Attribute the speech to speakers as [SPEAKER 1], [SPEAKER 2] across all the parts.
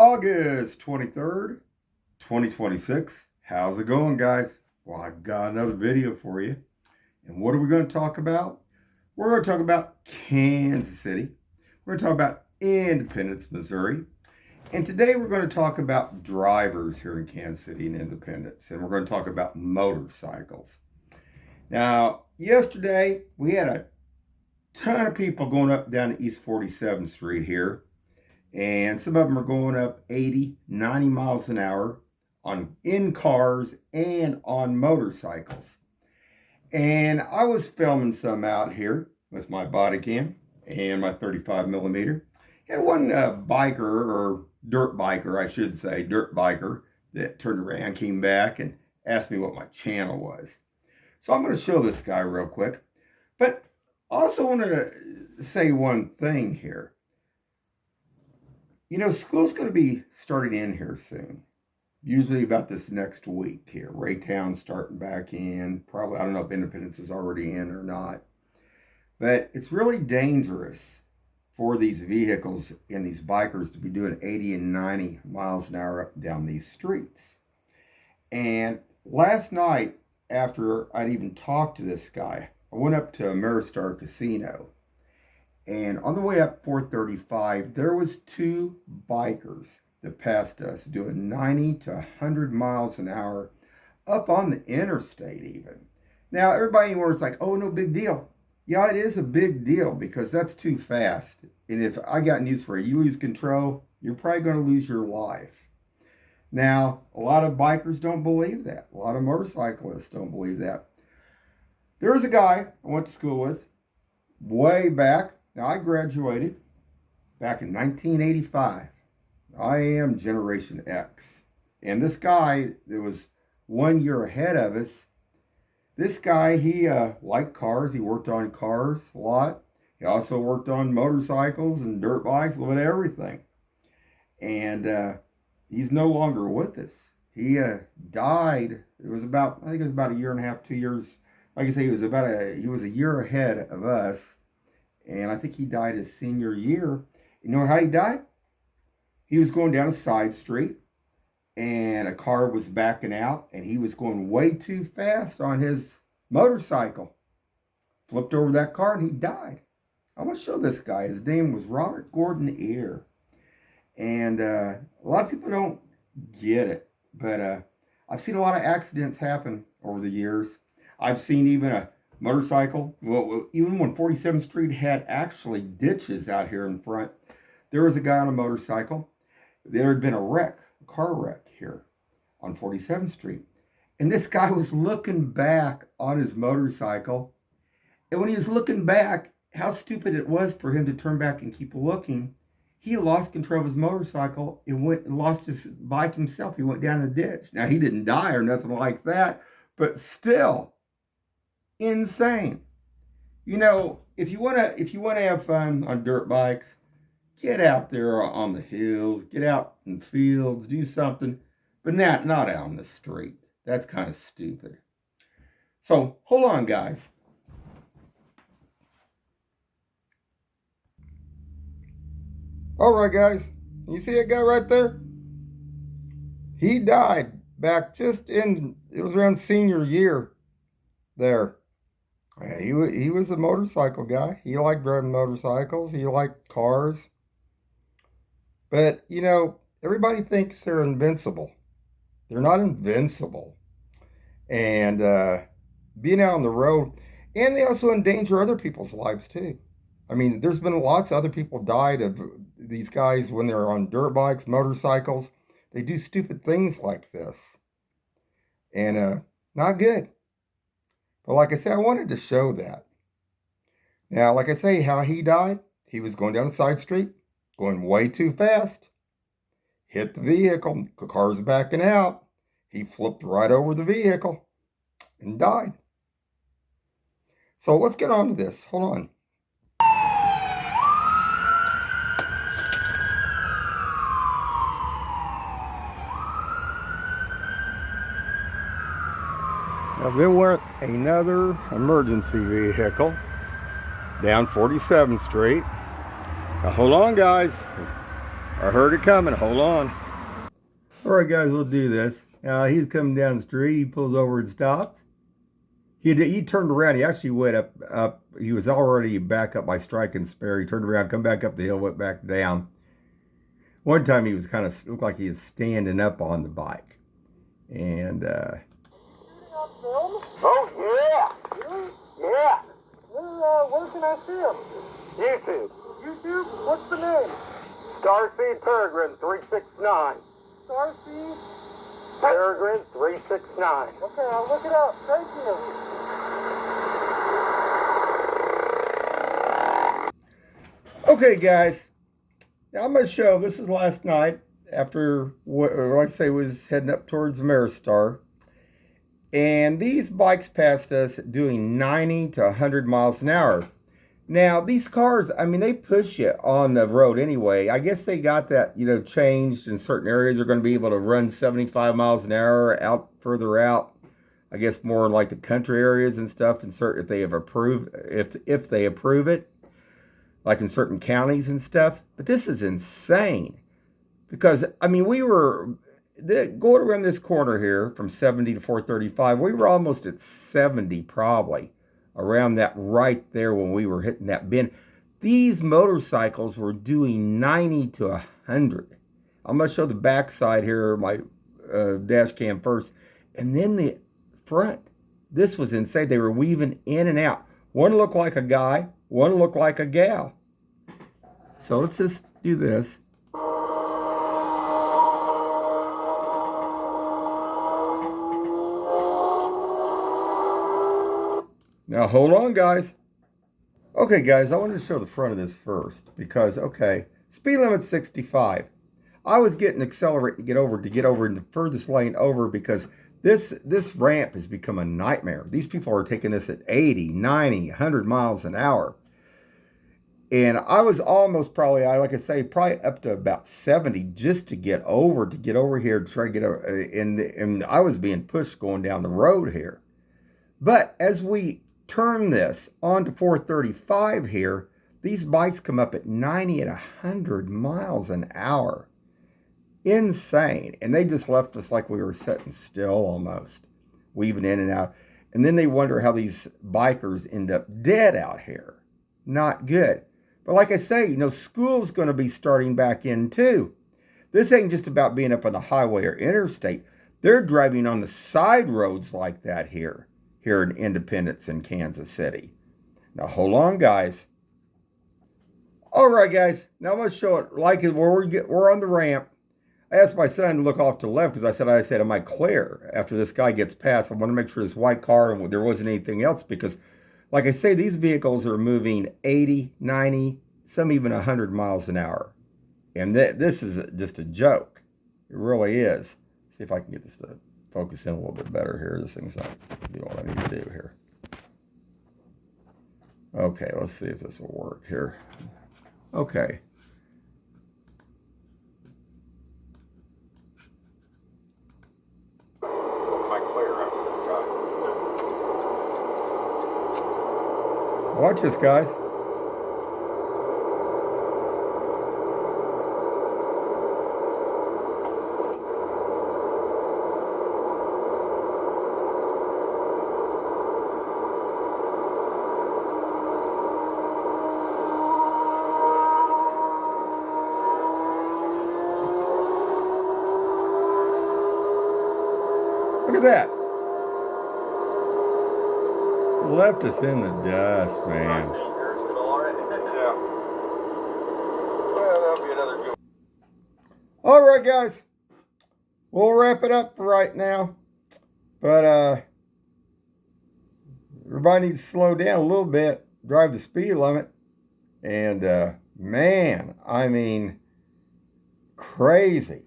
[SPEAKER 1] August 23rd, 2026. How's it going, guys? Well, I got another video for you. And what are we going to talk about? We're going to talk about Kansas City. We're going to talk about Independence, Missouri. And today we're going to talk about drivers here in Kansas City and Independence. And we're going to talk about motorcycles. Now, yesterday we had a ton of people going up down to East 47th Street here. And some of them are going up 80, 90 miles an hour in cars and on motorcycles. And I was filming some out here with my body cam and my 35 millimeter. And one biker, or dirt biker, I should say, dirt biker, that turned around, came back and asked me what my channel was. So I'm going to show this guy real quick. But I also want to say one thing here. You know, school's going to be starting in here soon. Usually about this next week here. Raytown's starting back in. Probably, I don't know if Independence is already in or not. But it's really dangerous for these vehicles and these bikers to be doing 80 and 90 miles an hour up and down these streets. And last night, after I'd even talked to this guy, I went up to Ameristar Casino. And on the way up 435, there was two bikers that passed us doing 90 to 100 miles an hour up on the interstate even. Now, everybody was like, oh, no big deal. Yeah, it is a big deal because that's too fast. And if I got news for you, you lose control, you're probably going to lose your life. Now, a lot of bikers don't believe that. A lot of motorcyclists don't believe that. There was a guy I went to school with way back. Now, I graduated back in 1985. I am Generation X. And this guy that was 1 year ahead of us, this guy, he liked cars. He worked on cars a lot. He also worked on motorcycles and dirt bikes, a little bit of everything. And he's no longer with us. He died. It was about, I think it was about a year and a half, 2 years. Like I say, he was a year ahead of us. And I think he died his senior year. You know how he died? He was going down a side street and a car was backing out and he was going way too fast on his motorcycle. Flipped over that car and he died. I'm going to show this guy. His name was Robert Gordon Eyre. And a lot of people don't get it. But I've seen a lot of accidents happen over the years. I've seen even a motorcycle. Well, even when 47th Street had actually ditches out here in front, there was a guy on a motorcycle. There had been a car wreck here on 47th Street. And this guy was looking back on his motorcycle. And when he was looking back, how stupid it was for him to turn back and keep looking. He lost control of his motorcycle and lost his bike himself. He went down the ditch. Now, he didn't die or nothing like that, but still, insane. You know, if you want to have fun on dirt bikes, get out there on the hills, get out in fields, do something, but not out on the street. That's kind of stupid. So hold on, guys. All right, guys. You see that guy right there? He died back it was around senior year there. He was a motorcycle guy. He liked driving motorcycles. He liked cars. But, you know, everybody thinks they're invincible. They're not invincible. And being out on the road, and they also endanger other people's lives too. I mean, there's been lots of other people died of these guys when they're on dirt bikes, motorcycles. They do stupid things like this. And not good. But like I said, I wanted to show that. Now, like I say, how he died, he was going down a side street, going way too fast, hit the vehicle, the car's backing out. He flipped right over the vehicle and died. So let's get on to this. Hold on. Now, there went another emergency vehicle down 47th Street. Now, hold on, guys. I heard it coming. Hold on. All right, guys, we'll do this. He's coming down the street. He pulls over and stops. He turned around. He actually went up. He was already back up by Strike and Spare. He turned around, come back up the hill, went back down. One time he was kind of looked like he was standing up on the bike. And
[SPEAKER 2] oh yeah, really? Yeah. Where can I see him? YouTube. YouTube? What's the name? Starseed Peregrine 369. Starseed Peregrine 369. Okay, I'll look it up. Thank
[SPEAKER 1] you. Okay, guys. Now I'm going to show, this is last night after, like I say, was heading up towards Maristar. And these bikes passed us doing 90 to 100 miles an hour. Now, these cars, I mean, they push you on the road anyway. I guess they got that, changed in certain areas. They're going to be able to run 75 miles an hour out further out. I guess more like the country areas and stuff, and certain if they have approved, if they approve it, like in certain counties and stuff. But this is insane because, I mean, we were going around this corner here from 70 to 435. We were almost at 70 probably. Around that right there when we were hitting that bend. These motorcycles were doing 90 to 100. I'm going to show the back side here, my dash cam first. And then the front. This was insane. They were weaving in and out. One looked like a guy. One looked like a gal. So let's just do this. Now, hold on, guys. Okay, guys, I wanted to show the front of this first because, okay, speed limit's 65. I was getting accelerated to get over in the furthest lane over because this ramp has become a nightmare. These people are taking this at 80, 90, 100 miles an hour. And I was almost probably up to about 70 just to get over here to try to get over. And I was being pushed going down the road here. But as we turn this onto 435 here, these bikes come up at 90 and 100 miles an hour. Insane. And they just left us like we were sitting still almost, weaving in and out. And then they wonder how these bikers end up dead out here. Not good. But like I say, school's going to be starting back in too. This ain't just about being up on the highway or interstate. They're driving on the side roads like that here in Independence in Kansas City. Now, hold on, guys. All right, guys. Now, I'm going to show it like where we're on the ramp. I asked my son to look off to the left because I said, am I clear? After this guy gets past, I want to make sure this white car and there wasn't anything else because, like I say, these vehicles are moving 80, 90, some even 100 miles an hour. And this is just a joke. It really is. See if I can get this to focus in a little bit better here. This thing's not doing what I need to do here. Okay, let's see if this will work here. Okay.
[SPEAKER 2] Am I clear after this guy?
[SPEAKER 1] Watch this, guys. Look at that. Left us in the dust, man. All right, guys. We'll wrap it up for right now. But everybody needs to slow down a little bit, drive the speed limit. And man, I mean, crazy.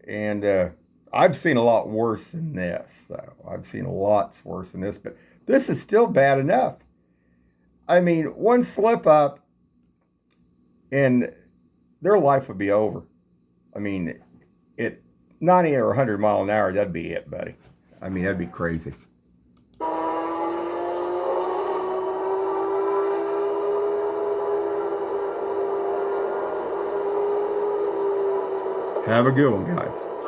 [SPEAKER 1] And I've seen a lot worse than this, though. I've seen lots worse than this, but this is still bad enough. I mean, one slip up and their life would be over. I mean, at 90 or 100 mile an hour, that'd be it, buddy. I mean, that'd be crazy. Have a good one, guys.